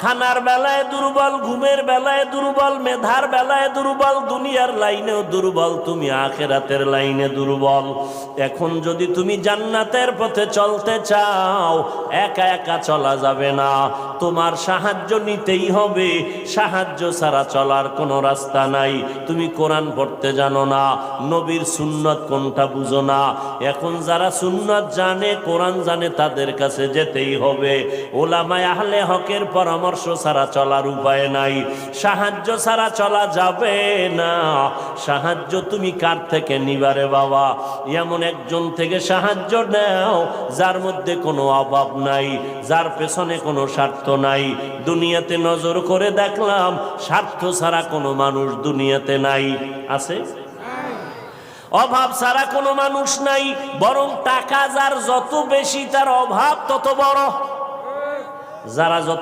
খানার বেলায় দুর্বল, ঘুমের বেলায় দুর্বল, মেধার বেলায় দুর্বল, দুনিয়ার লাইনেও দুর্বল, তুমি আখিরাতের লাইনে দুর্বল। এখন যদি তুমি জান্নাতের পথে চলতে চাও, একা একা চলা যাবে না, তোমার সাহায্য নিতেই হবে। সাহায্য ছাড়া চলার কোনো রাস্তা নাই। তুমি কোরআন পড়তে জানো না, নবীর সুন্নত কোনটা বুঝো না। এখন যারা সুন্নত জানে, কোরআন জানে, তাদের কাছে যেতেই হবে। ওলামায়ে আহলে হকের পরামর্শ ছাড়া চলার উপায় নাই। সাহায্য ছাড়া চলা যাবে না। সাহায্য তুমি কার থেকে নিবারে বাবা? এমন একজন থেকে সাহায্য নাও যার মধ্যে কোনো অভাব নাই, যার পেছনে কোনো স্বার্থ নাই। দুনিয়াতে নজর করে দেখলাম স্বার্থ ছাড়া কোনো মানুষ দুনিয়াতে নাই। আছে? অভাব ছাড়া কোনো মানুষ নাই। বরং টাকা যার যত বেশি, তার অভাব তত বড়। যারা যত